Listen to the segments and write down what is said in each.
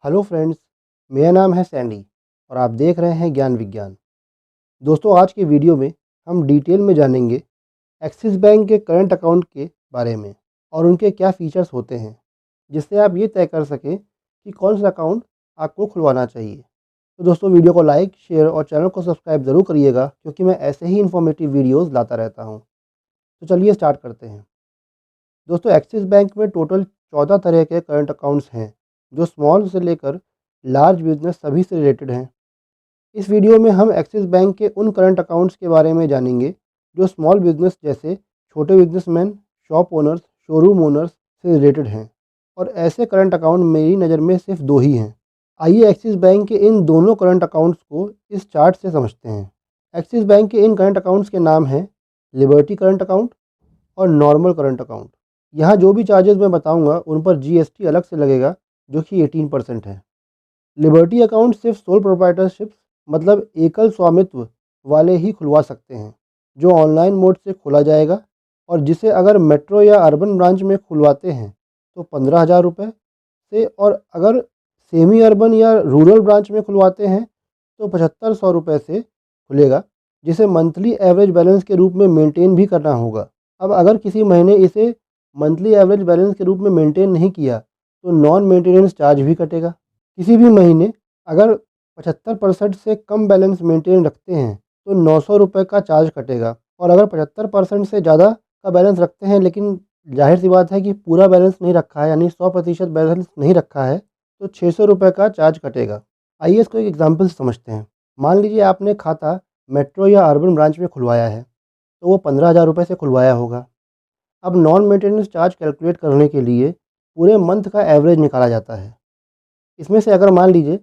Hello friends, मेरा नाम है सैंडी और आप देख रहे हैं ज्ञान विज्ञान। दोस्तों, आज के वीडियो में हम डिटेल में जानेंगे एक्सिस बैंक के करंट अकाउंट के बारे में और उनके क्या फीचर्स होते हैं, जिससे आप ये तय कर सकें कि कौन सा अकाउंट आपको खुलवाना चाहिए। तो दोस्तों, वीडियो को लाइक, शेयर और चैनल को सब्सक्राइब ज़रूर करिएगा, क्योंकि मैं ऐसे ही इन्फॉर्मेटिव वीडियोज़ लाता रहता हूँ। तो चलिए स्टार्ट करते हैं। दोस्तों, एक्सिस बैंक में टोटल 14 तरह के करंट अकाउंट्स हैं, जो स्मॉल से लेकर लार्ज बिजनेस सभी से रिलेटेड हैं। इस वीडियो में हम एक्सिस बैंक के उन करंट अकाउंट्स के बारे में जानेंगे जो स्मॉल बिजनेस जैसे छोटे businessman, shop owners, showroom owners से रिलेटेड हैं। और ऐसे करंट अकाउंट मेरी नज़र में सिर्फ 2 ही हैं। आइए एक्सिस बैंक के इन दोनों करंट अकाउंट्स को इस चार्ट से समझते हैं। एक्सिस बैंक के इन करंट अकाउंट्स के नाम हैं लिबर्टी करंट अकाउंट और नॉर्मल करंट अकाउंट। यहाँ जो भी चार्जेस मैं बताऊँगा उन पर GST अलग से लगेगा, जो कि 18% है। लिबर्टी अकाउंट सिर्फ सोल प्रोप्राइटरशिप मतलब एकल स्वामित्व वाले ही खुलवा सकते हैं, जो ऑनलाइन मोड से खोला जाएगा, और जिसे अगर मेट्रो या अर्बन ब्रांच में खुलवाते हैं तो 15,000 रुपये से, और अगर सेमी अर्बन या रूरल ब्रांच में खुलवाते हैं तो 7500 रुपये से खुलेगा, जिसे मंथली एवरेज बैलेंस के रूप में मेंटेन भी करना होगा। अब अगर किसी महीने इसे मंथली एवरेज बैलेंस के रूप में मेंटेन नहीं किया तो नॉन मेंटेनेंस चार्ज भी कटेगा। किसी भी महीने अगर 75% से कम बैलेंस मेंटेन रखते हैं तो 900 रुपये का चार्ज कटेगा, और अगर 75% से ज़्यादा का बैलेंस रखते हैं लेकिन जाहिर सी बात है कि पूरा बैलेंस नहीं रखा है, यानी 100% बैलेंस नहीं रखा है, तो 600 रुपये का चार्ज कटेगा। आइए इसको एक एग्जाम्पल से समझते हैं। मान लीजिए आपने खाता मेट्रो या अर्बन ब्रांच में खुलवाया है, तो वो 15,000 रुपये से खुलवाया होगा। अब नॉन मेंटेनेंस चार्ज कैलकुलेट करने के लिए पूरे मंथ का एवरेज निकाला जाता है। इसमें से अगर मान लीजिए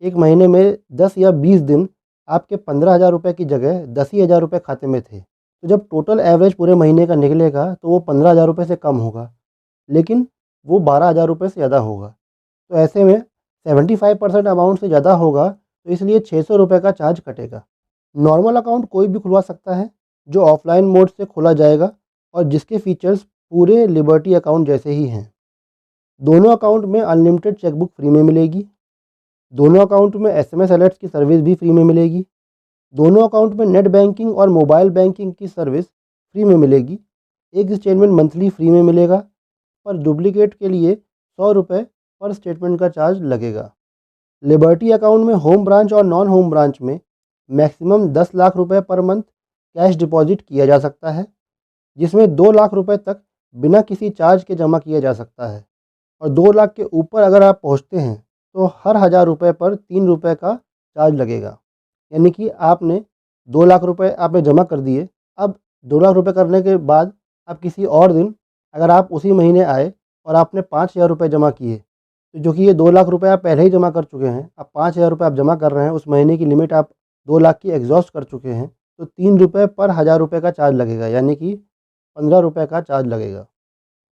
एक महीने में 10 या 20 दिन आपके 15,000 रुपये की जगह 10 ही हज़ार रुपये खाते में थे, तो जब टोटल एवरेज पूरे महीने का निकलेगा तो वो 15,000 रुपये से कम होगा, लेकिन वो 12,000 रुपये से ज़्यादा होगा। तो ऐसे में 75% अमाउंट से ज़्यादा होगा, तो इसलिए 600 रुपये का चार्ज कटेगा। नॉर्मल अकाउंट कोई भी खुलवा सकता है, जो ऑफलाइन मोड से खोला जाएगा और जिसके फीचर्स पूरे लिबर्टी अकाउंट जैसे ही हैं। दोनों अकाउंट में अनलिमिटेड चेकबुक फ्री में मिलेगी। दोनों अकाउंट में SMS अलर्ट्स की सर्विस भी फ्री में मिलेगी। दोनों अकाउंट में नेट बैंकिंग और मोबाइल बैंकिंग की सर्विस फ्री में मिलेगी। एक स्टेटमेंट मंथली फ्री में मिलेगा, पर डुप्लीकेट के लिए 100 रुपये पर स्टेटमेंट का चार्ज लगेगा। लिबर्टी अकाउंट में होम ब्रांच और नॉन होम ब्रांच में मैक्सिमम 10 लाख रुपये पर मंथ कैश डिपॉजिट किया जा सकता है, जिसमें 2 लाख रुपये तक बिना किसी चार्ज के जमा किया जा सकता है। और 2 लाख के ऊपर अगर आप पहुंचते हैं तो हर 1,000 रुपये पर 3 रुपये का चार्ज लगेगा। यानी कि आपने 2 लाख रुपये आपने जमा कर दिए। अब 2 लाख रुपये करने के बाद आप किसी और दिन अगर आप उसी महीने आए और आपने 5,000 रुपये जमा किए, तो जो कि ये 2 लाख रुपये आप पहले ही जमा कर चुके हैं, अब 5,000 रुपये आप जमा कर रहे हैं, उस महीने की लिमिट आप 2 लाख की एग्जॉस्ट कर चुके हैं, तो 3 रुपये पर 1,000 रुपये का चार्ज लगेगा, यानी कि 15 रुपये का चार्ज लगेगा।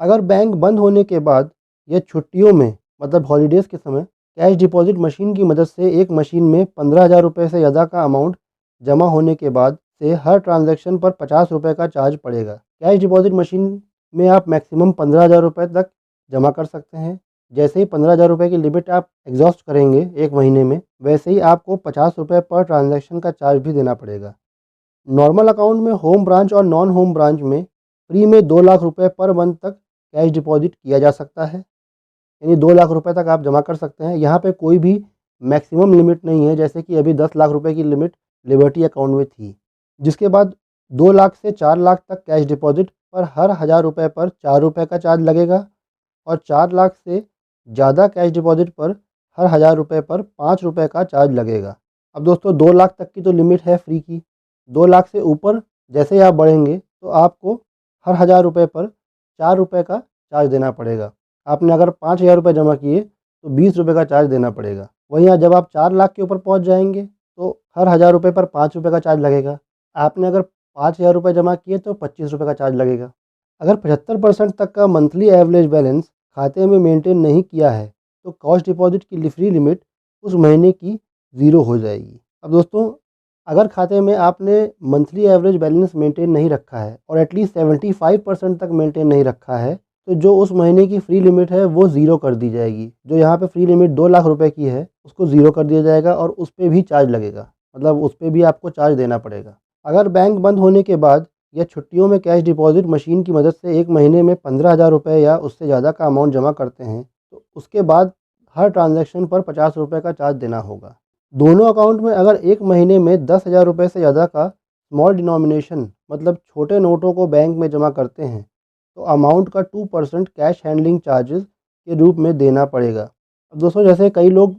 अगर बैंक बंद होने के बाद या छुट्टियों में मतलब हॉलीडेज़ के समय कैश डिपॉजिट मशीन की मदद से एक मशीन में 15,000 रुपये से ज़्यादा का अमाउंट जमा होने के बाद से हर ट्रांजैक्शन पर 50 रुपये का चार्ज पड़ेगा। कैश डिपॉजिट मशीन में आप मैक्सिमम 15,000 रुपये तक जमा कर सकते हैं। जैसे ही 15,000 रुपये की लिमिट आप एग्जॉस्ट करेंगे एक महीने में, वैसे ही आपको 50 रुपये पर ट्रांजैक्शन का चार्ज भी देना पड़ेगा। नॉर्मल अकाउंट में होम ब्रांच और नॉन होम ब्रांच में फ्री में 2 लाख रुपये पर मंथ तक कैश डिपॉजिट किया जा सकता है, यानी 2 लाख रुपए तक आप जमा कर सकते हैं। यहाँ पे कोई भी मैक्सिमम लिमिट नहीं है, जैसे कि अभी 10 लाख रुपए की लिमिट लिबर्टी अकाउंट में थी। जिसके बाद 2 लाख से 4 लाख तक कैश डिपॉजिट पर हर 1,000 रुपये पर 4 रुपये का चार्ज लगेगा, और 4 लाख से ज़्यादा कैश डिपॉजिट पर हर 1,000 रुपये पर 5 रुपये का चार्ज लगेगा। अब दोस्तों, 2 लाख तक की तो लिमिट है फ्री की। 2 लाख से ऊपर जैसे ही आप बढ़ेंगे तो आपको हर 1,000 रुपये पर 4 रुपये का चार्ज देना पड़ेगा। आपने अगर 5,000 रुपये जमा किए तो 20 रुपये का चार्ज देना पड़ेगा। वहीं जब आप 4 लाख के ऊपर पहुंच जाएंगे तो हर 1,000 रुपये पर 5 रुपये का चार्ज लगेगा। आपने अगर 5,000 रुपये जमा किए तो 25 रुपये का चार्ज लगेगा। अगर 75% तक का मंथली एवरेज बैलेंस खाते में मेंटेन नहीं किया है तो कॉस्ट डिपॉजिट की फ्री लिमिट उस महीने की 0 हो जाएगी। अब दोस्तों, अगर खाते में आपने मंथली एवरेज बैलेंस मेंटेन नहीं रखा है और एटलीस्ट 75% तक मेंटेन नहीं रखा है, तो जो उस महीने की फ्री लिमिट है वो ज़ीरो कर दी जाएगी। जो यहाँ पे फ्री लिमिट 2 लाख रुपए की है उसको ज़ीरो कर दिया जाएगा और उस पे भी चार्ज लगेगा, मतलब उस पे भी आपको चार्ज देना पड़ेगा। अगर बैंक बंद होने के बाद या छुट्टियों में कैश डिपॉज़िट मशीन की मदद से 1 महीने में 15,000 रुपए या उससे ज़्यादा का अमाउंट जमा करते हैं, तो उसके बाद हर ट्रांज़ैक्शन पर 50 रुपए का चार्ज देना होगा। दोनों अकाउंट में अगर 1 महीने में 10,000 रुपए से ज़्यादा का स्मॉल डिनोमिनेशन मतलब छोटे नोटों को बैंक में जमा करते हैं, तो अमाउंट का 2% कैश हैंडलिंग चार्जेस के रूप में देना पड़ेगा। अब दोस्तों, जैसे कई लोग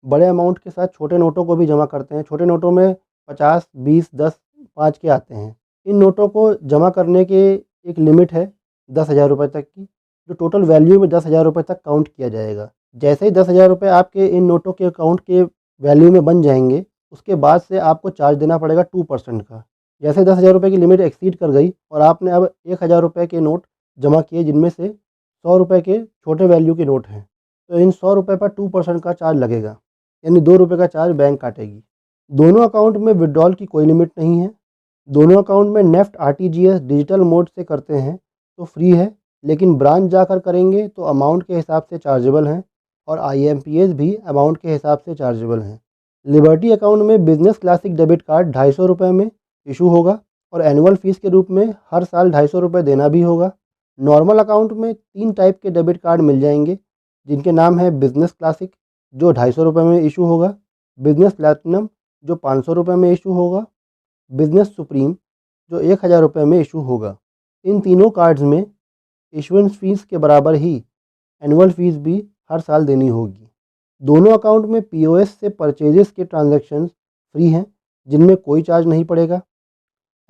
बड़े अमाउंट के साथ छोटे नोटों को भी जमा करते हैं। छोटे नोटों में 50, 20, 10, 5 के आते हैं। इन नोटों को जमा करने के एक लिमिट है 10,000 रुपये तक की, जो टोटल वैल्यू में 10,000 रुपये तक काउंट किया जाएगा। जैसे ही 10,000 रुपये आपके इन नोटों के अकाउंट के वैल्यू में बन जाएंगे, उसके बाद से आपको चार्ज देना पड़ेगा 2% का। जैसे 10,000 रुपये की लिमिट एक्सीड कर गई और आपने अब 1,000 रुपये के नोट जमा किए, जिनमें से 100 रुपये के छोटे वैल्यू के नोट हैं, तो इन 100 रुपये पर 2% का चार्ज लगेगा, यानी 2 रुपये का चार्ज बैंक काटेगी। दोनों अकाउंट में विड्रॉल की कोई लिमिट नहीं है। दोनों अकाउंट में नेफ्ट आरटीजीएस डिजिटल मोड से करते हैं तो फ्री है, लेकिन ब्रांच जाकर करेंगे तो अमाउंट के हिसाब से चार्जेबल हैं और आईएमपीएस भी अमाउंट के हिसाब से चार्जेबल हैं। लिबर्टी अकाउंट में बिजनेस क्लासिक डेबिट कार्ड 250 रुपये में इशू होगा और एनुअल फीस के रूप में हर साल 250 रुपये देना भी होगा। नॉर्मल अकाउंट में 3 टाइप के डेबिट कार्ड मिल जाएंगे, जिनके नाम है बिजनेस क्लासिक जो 250 रुपये में इशू होगा, बिजनेस प्लैटिनम जो 500 रुपये में इशू होगा, बिजनेस सुप्रीम जो 1,000 रुपये में इशू होगा। इन तीनों कार्ड्स में इशुएंस फीस के बराबर ही एनुअल फीस भी हर साल देनी होगी। दोनों अकाउंट में पीओएस से परचेजेस के ट्रांजैक्शंस फ्री हैं, जिनमें कोई चार्ज नहीं पड़ेगा।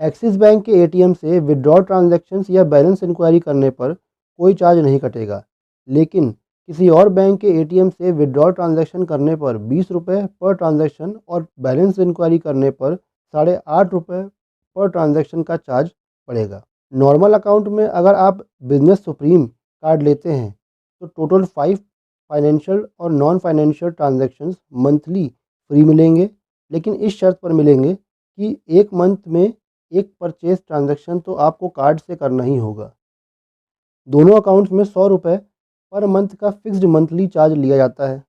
एक्सिस बैंक के एटीएम से विड्रॉ ट्रांजैक्शंस या बैलेंस इंक्वायरी करने पर कोई चार्ज नहीं कटेगा, लेकिन किसी और बैंक के एटीएम से विड्रॉ ट्रांजैक्शन करने पर 20 रुपये पर ट्रांजैक्शन और बैलेंस इंक्वायरी करने पर 8.5 रुपये पर ट्रांजैक्शन का चार्ज पड़ेगा। नॉर्मल अकाउंट में अगर आप बिजनेस सुप्रीम कार्ड लेते हैं तो टोटल 5 फाइनेंशियल और non financial transactions monthly free मिलेंगे, लेकिन इस शर्त पर मिलेंगे कि एक मंथ में एक परचेज ट्रांजैक्शन तो आपको कार्ड से करना ही होगा। दोनों अकाउंट्स में 100 रुपये पर मंथ का फिक्स्ड मंथली चार्ज लिया जाता है,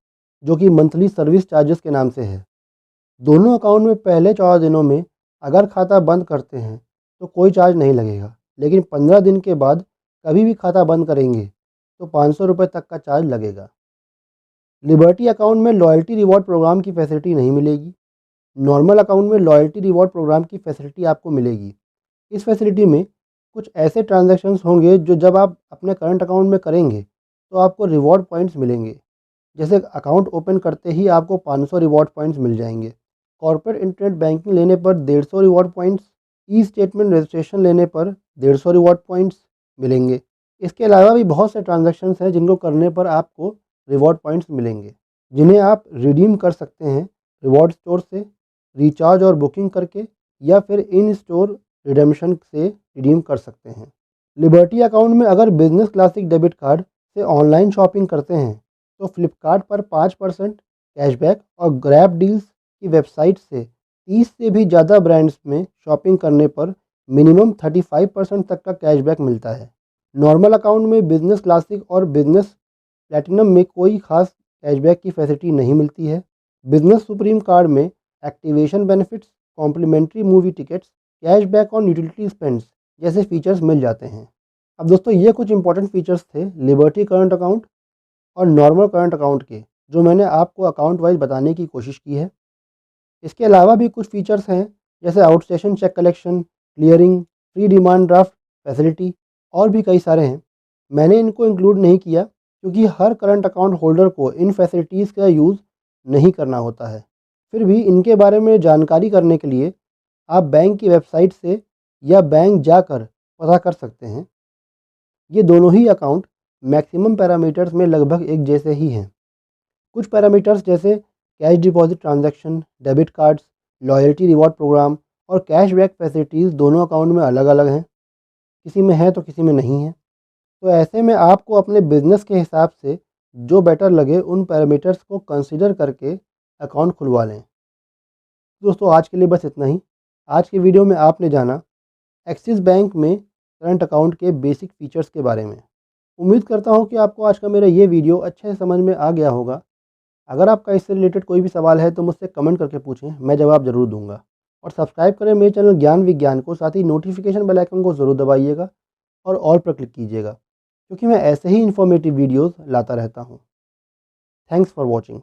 जो कि मंथली सर्विस चार्जेस के नाम से है। दोनों अकाउंट में पहले 14 दिनों में अगर खाता बंद करते हैं तो कोई चार्ज नहीं लगेगा, लेकिन 15 दिन के बाद कभी भी खाता बंद करेंगे तो 500 रुपये तक का चार्ज लगेगा। लिबर्टी अकाउंट में लॉयल्टी रिवॉर्ड प्रोग्राम की फैसिलिटी नहीं मिलेगी। नॉर्मल अकाउंट में लॉयल्टी रिवॉर्ड प्रोग्राम की फैसिलिटी आपको मिलेगी। इस फैसिलिटी में कुछ ऐसे ट्रांजैक्शंस होंगे जो जब आप अपने करंट अकाउंट में करेंगे तो आपको रिवॉर्ड पॉइंट्स मिलेंगे। जैसे अकाउंट ओपन करते ही आपको 500 रिवॉर्ड पॉइंट्स मिल जाएंगे। कॉर्पोरेट इंटरनेट बैंकिंग लेने पर 150 reward points, e statement registration लेने पर 150 रिवॉर्ड पॉइंट्स मिलेंगे। इसके अलावा भी बहुत से ट्रांजैक्शंस हैं जिनको करने पर आपको रिवॉर्ड पॉइंट्स मिलेंगे, जिन्हें आप रिडीम कर सकते हैं रिवॉर्ड स्टोर से, रिचार्ज और बुकिंग करके, या फिर इन स्टोर रिडेम्पशन से रिडीम कर सकते हैं। लिबर्टी अकाउंट में अगर बिजनेस क्लासिक डेबिट कार्ड से ऑनलाइन शॉपिंग करते हैं तो फ्लिपकार्ट पर 5% कैशबैक और ग्रैब डील्स की वेबसाइट से 30 से भी ज़्यादा ब्रांड्स में शॉपिंग करने पर मिनिमम 35% तक का कैशबैक मिलता है। नॉर्मल अकाउंट में बिजनेस क्लासिक और बिजनेस प्लैटिनम में कोई खास कैशबैक की फैसिलिटी नहीं मिलती है। बिजनेस सुप्रीम कार्ड में activation benefits, complimentary movie tickets, cashback और यूटिलिटी स्पेंड्स जैसे फीचर्स मिल जाते हैं। अब दोस्तों, ये कुछ इंपॉर्टेंट फीचर्स थे लिबर्टी करंट अकाउंट और नॉर्मल करंट अकाउंट के, जो मैंने आपको अकाउंट वाइज बताने की कोशिश की है। इसके अलावा भी कुछ फीचर्स हैं, जैसे outstation cheque collection, clearing, free demand draft facility और भी कई सारे हैं। मैंने इनको इंक्लूड नहीं किया क्योंकि हर करंट अकाउंट होल्डर को इन फैसिलिटीज़ का यूज़ नहीं करना होता है। फिर भी इनके बारे में जानकारी करने के लिए आप बैंक की वेबसाइट से या बैंक जाकर पता कर सकते हैं। ये दोनों ही अकाउंट मैक्सिमम पैरामीटर्स में लगभग एक जैसे ही हैं। कुछ पैरामीटर्स जैसे cash deposit transaction, debit cards, loyalty reward program और कैशबैक फैसिलिटीज़ दोनों अकाउंट में अलग अलग हैं। किसी में है तो किसी में नहीं है। तो ऐसे में आपको अपने बिजनेस के हिसाब से जो बेटर लगे उन पैरामीटर्स को कंसीडर करके अकाउंट खुलवा लें। दोस्तों, आज के लिए बस इतना ही। आज के वीडियो में आपने जाना एक्सिस बैंक में करंट अकाउंट के बेसिक फीचर्स के बारे में। उम्मीद करता हूँ कि आपको आज का मेरा ये वीडियो अच्छे से समझ में आ गया होगा। अगर आपका इससे रिलेटेड कोई भी सवाल है तो मुझसे कमेंट करके पूछें, मैं जवाब ज़रूर दूंगा। और सब्सक्राइब करें मेरे चैनल ज्ञान विज्ञान को, साथ ही नोटिफिकेशन बेल आइकन को ज़रूर दबाइएगा और ऑल पर क्लिक कीजिएगा, क्योंकि मैं ऐसे ही इन्फॉर्मेटिव वीडियोज़ लाता रहता हूँ। Thanks for watching.